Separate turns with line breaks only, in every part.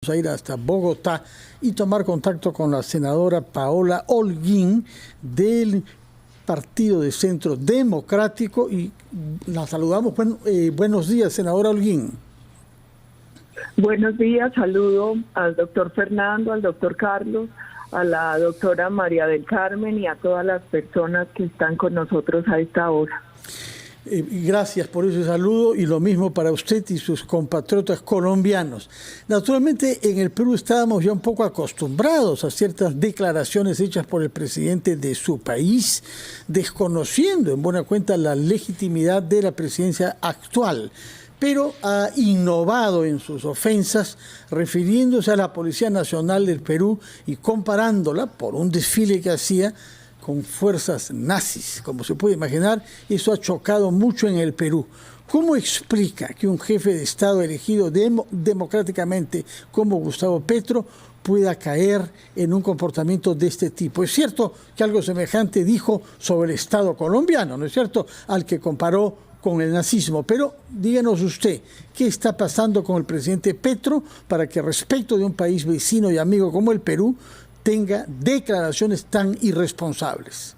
vamos a ir hasta Bogotá y tomar contacto con la senadora Paola Holguín del Partido de Centro Democrático y la saludamos. Buenos días, senadora Holguín.
Buenos días, saludo al doctor Fernando, al doctor Carlos, a la doctora María del Carmen y a todas las personas que están con nosotros a esta hora.
Gracias por ese saludo y lo mismo para usted y sus compatriotas colombianos. Naturalmente, en el Perú estábamos ya un poco acostumbrados a ciertas declaraciones hechas por el presidente de su país, desconociendo en buena cuenta la legitimidad de la presidencia actual, pero ha innovado en sus ofensas, refiriéndose a la Policía Nacional del Perú y comparándola, por un desfile que hacía, con fuerzas nazis. Como se puede imaginar, eso ha chocado mucho en el Perú. ¿Cómo explica que un jefe de Estado elegido democráticamente como Gustavo Petro pueda caer en un comportamiento de este tipo? Es cierto que algo semejante dijo sobre el Estado colombiano, ¿no es cierto?, al que comparó con el nazismo, pero díganos usted, ¿qué está pasando con el presidente Petro para que respecto de un país vecino y amigo como el Perú tenga declaraciones tan irresponsables?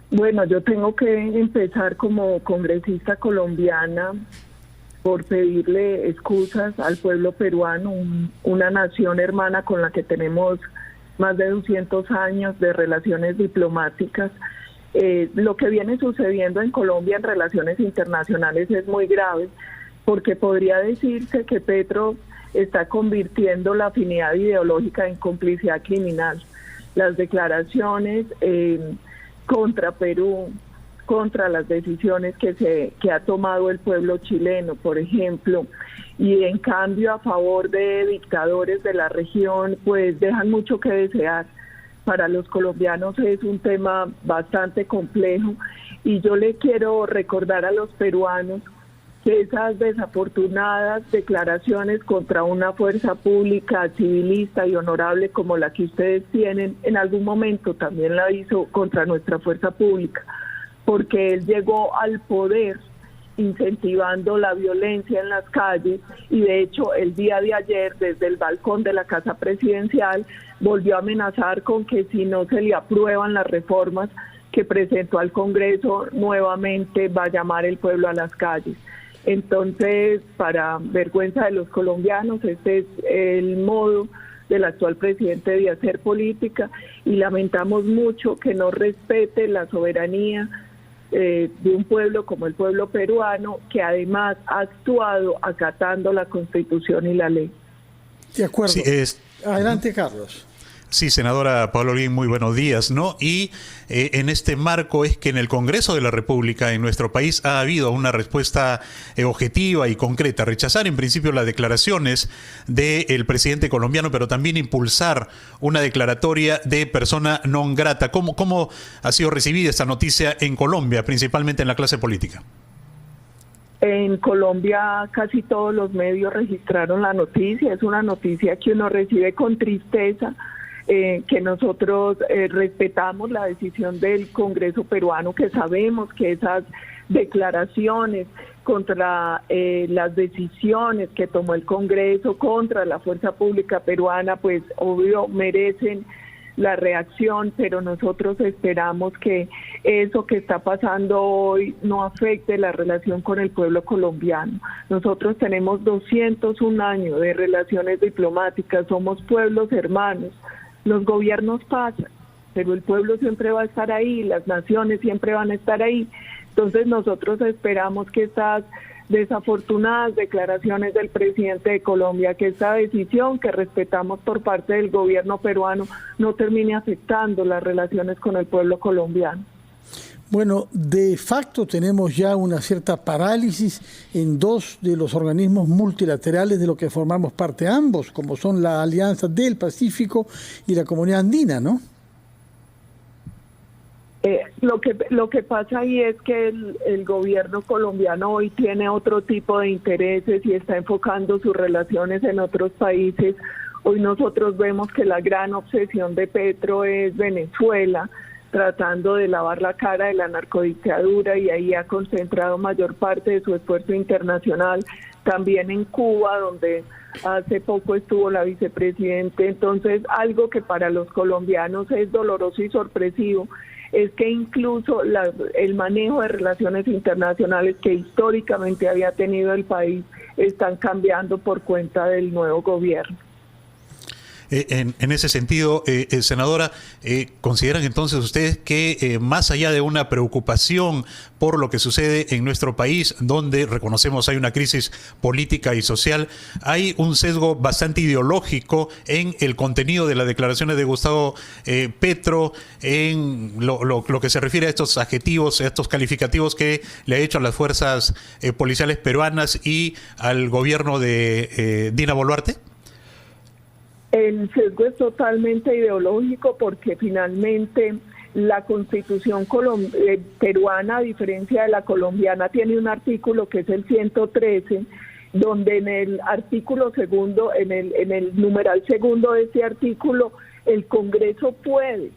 Bueno, yo tengo que empezar como congresista colombiana por pedirle excusas al pueblo peruano, una nación hermana con la que tenemos más de 200 años de relaciones diplomáticas. Lo que viene sucediendo en Colombia en relaciones internacionales es muy grave, porque podría decirse que Petro está convirtiendo la afinidad ideológica en complicidad criminal. Las declaraciones contra Perú, contra las decisiones que ha tomado el pueblo chileno, por ejemplo, y en cambio a favor de dictadores de la región, pues dejan mucho que desear. Para los colombianos es un tema bastante complejo y yo le quiero recordar a los peruanos que esas desafortunadas declaraciones contra una fuerza pública civilista y honorable como la que ustedes tienen, en algún momento también la hizo contra nuestra fuerza pública, porque él llegó al poder incentivando la violencia en las calles y de hecho el día de ayer desde el balcón de la Casa Presidencial volvió a amenazar con que si no se le aprueban las reformas que presentó al Congreso, nuevamente va a llamar el pueblo a las calles. Entonces, para vergüenza de los colombianos, este es el modo del actual presidente de hacer política y lamentamos mucho que no respete la soberanía de un pueblo como el pueblo peruano, que además ha actuado acatando la Constitución y la ley.
De acuerdo. Sí, adelante, Carlos.
Sí, senadora Paola Holguín, muy buenos días, ¿no? Y en este marco es que en el Congreso de la República, en nuestro país, ha habido una respuesta objetiva y concreta. Rechazar en principio las declaraciones del presidente colombiano, pero también impulsar una declaratoria de persona non grata. ¿Cómo ha sido recibida esta noticia en Colombia, principalmente en la clase política?
En Colombia casi todos los medios registraron la noticia. Es una noticia que uno recibe con tristeza, que nosotros respetamos la decisión del Congreso peruano, que sabemos que esas declaraciones contra las decisiones que tomó el Congreso contra la fuerza pública peruana, pues obvio merecen la reacción, pero nosotros esperamos que eso que está pasando hoy no afecte la relación con el pueblo colombiano. Nosotros tenemos 201 años de relaciones diplomáticas, somos pueblos hermanos. Los gobiernos pasan, pero el pueblo siempre va a estar ahí, las naciones siempre van a estar ahí. Entonces nosotros esperamos que estas desafortunadas declaraciones del presidente de Colombia, que esta decisión que respetamos por parte del gobierno peruano no termine afectando las relaciones con el pueblo colombiano.
Bueno, de facto tenemos ya una cierta parálisis en dos de los organismos multilaterales de lo que formamos parte ambos, como son la Alianza del Pacífico y la Comunidad Andina, ¿no?
Lo que pasa ahí es que el gobierno colombiano hoy tiene otro tipo de intereses y está enfocando sus relaciones en otros países. Hoy nosotros vemos que la gran obsesión de Petro es Venezuela. tratando de lavar la cara de la narcodictadura, y ahí ha concentrado mayor parte de su esfuerzo internacional. También en Cuba, donde hace poco estuvo la vicepresidente. Entonces, algo que para los colombianos es doloroso y sorpresivo es que incluso el manejo de relaciones internacionales que históricamente había tenido el país están cambiando por cuenta del nuevo gobierno.
En ese sentido, senadora, ¿consideran entonces ustedes que más allá de una preocupación por lo que sucede en nuestro país, donde reconocemos hay una crisis política y social, hay un sesgo bastante ideológico en el contenido de las declaraciones de Gustavo Petro, en lo que se refiere a estos adjetivos, a estos calificativos que le ha hecho a las fuerzas policiales peruanas y al gobierno de Dina Boluarte?
El sesgo es totalmente ideológico, porque finalmente la Constitución peruana, a diferencia de la colombiana, tiene un artículo que es el 113, donde en el artículo segundo, en el numeral segundo de ese artículo, el Congreso puede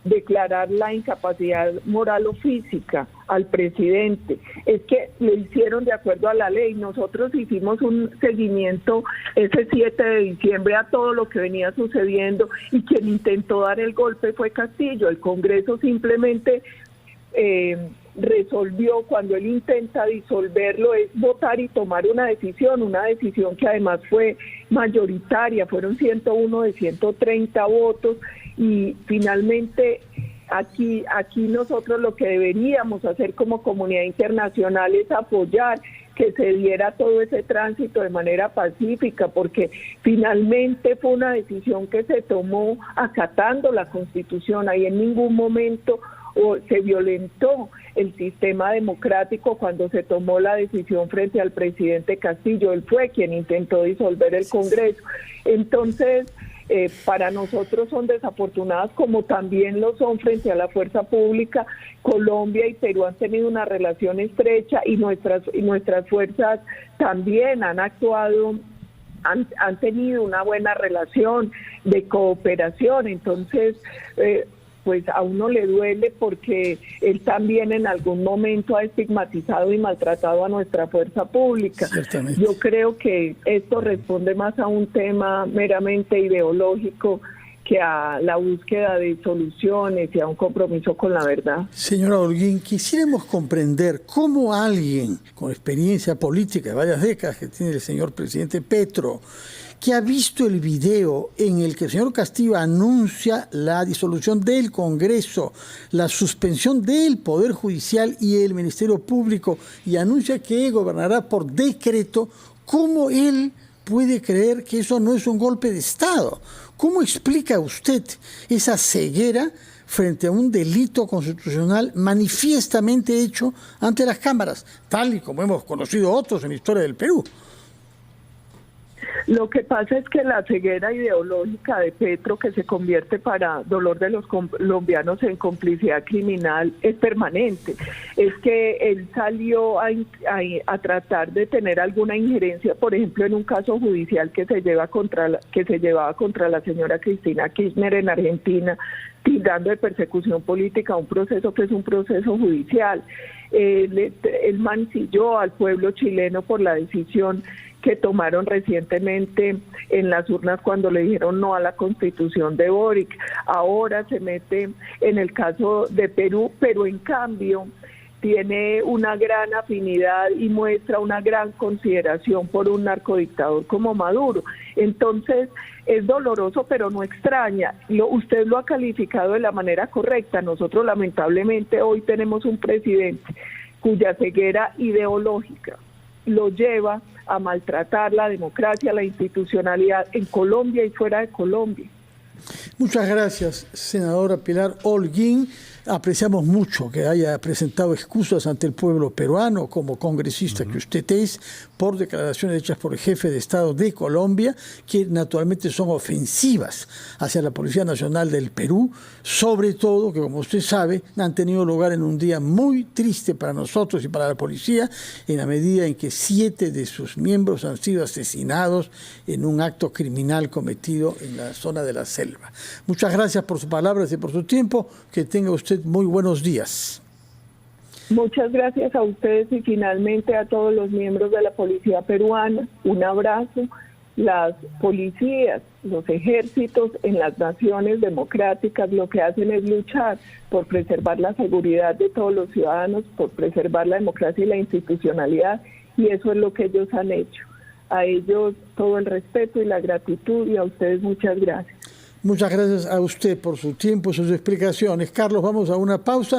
declarar la incapacidad moral o física al presidente. Es que lo hicieron de acuerdo a la ley. Nosotros hicimos un seguimiento ese 7 de diciembre a todo lo que venía sucediendo, y quien intentó dar el golpe fue Castillo. El Congreso simplemente resolvió, cuando él intenta disolverlo, es votar y tomar una decisión que además fue mayoritaria, fueron 101 de 130 votos, y finalmente aquí nosotros lo que deberíamos hacer como comunidad internacional es apoyar que se diera todo ese tránsito de manera pacífica, porque finalmente fue una decisión que se tomó acatando la Constitución. Ahí en ningún momento se violentó el sistema democrático cuando se tomó la decisión frente al presidente Castillo. Él fue quien intentó disolver el Congreso. Entonces, para nosotros son desafortunadas, como también lo son frente a la fuerza pública. Colombia y Perú han tenido una relación estrecha, y nuestras fuerzas también han actuado, han tenido una buena relación de cooperación. Entonces, pues a uno le duele, porque él también en algún momento ha estigmatizado y maltratado a nuestra fuerza pública.
Ciertamente.
Yo creo que esto responde más a un tema meramente ideológico que a la búsqueda de soluciones y a un compromiso con la verdad.
Señora Holguín, quisiéramos comprender cómo alguien con experiencia política de varias décadas que tiene el señor presidente Petro, que ha visto el video en el que el señor Castillo anuncia la disolución del Congreso, la suspensión del Poder Judicial y el Ministerio Público, y anuncia que gobernará por decreto, ¿cómo él puede creer que eso no es un golpe de Estado? ¿Cómo explica usted esa ceguera frente a un delito constitucional manifiestamente hecho ante las cámaras, tal y como hemos conocido otros en la historia del Perú?
Lo que pasa es que la ceguera ideológica de Petro, que se convierte para dolor de los colombianos en complicidad criminal, es permanente. Es que él salió a tratar de tener alguna injerencia, por ejemplo, en un caso judicial que se llevaba contra la señora Cristina Kirchner en Argentina, tildando de persecución política un proceso que es un proceso judicial. Él mancilló al pueblo chileno por la decisión que tomaron recientemente en las urnas cuando le dijeron no a la Constitución de Boric. Ahora se mete en el caso de Perú, pero en cambio tiene una gran afinidad y muestra una gran consideración por un narcodictador como Maduro. Entonces, es doloroso, pero no extraña. Usted lo ha calificado de la manera correcta. Nosotros, lamentablemente, hoy tenemos un presidente cuya ceguera ideológica lo lleva a maltratar la democracia, la institucionalidad en Colombia y fuera de Colombia.
Muchas gracias, senadora Pilar Holguín. Apreciamos mucho que haya presentado excusas ante el pueblo peruano como congresista que usted es, por declaraciones hechas por el jefe de Estado de Colombia, que naturalmente son ofensivas hacia la Policía Nacional del Perú, sobre todo que, como usted sabe, han tenido lugar en un día muy triste para nosotros y para la policía, en la medida en que 7 de sus miembros han sido asesinados en un acto criminal cometido en la zona de la selva. Muchas gracias por sus palabras y por su tiempo. Que tenga usted muy buenos días.
Muchas gracias a ustedes y finalmente a todos los miembros de la policía peruana. Un abrazo. Las policías, los ejércitos en las naciones democráticas lo que hacen es luchar por preservar la seguridad de todos los ciudadanos, por preservar la democracia y la institucionalidad, y eso es lo que ellos han hecho. A ellos todo el respeto y la gratitud, y a ustedes muchas gracias.
Muchas gracias a usted por su tiempo y sus explicaciones. Carlos, vamos a una pausa.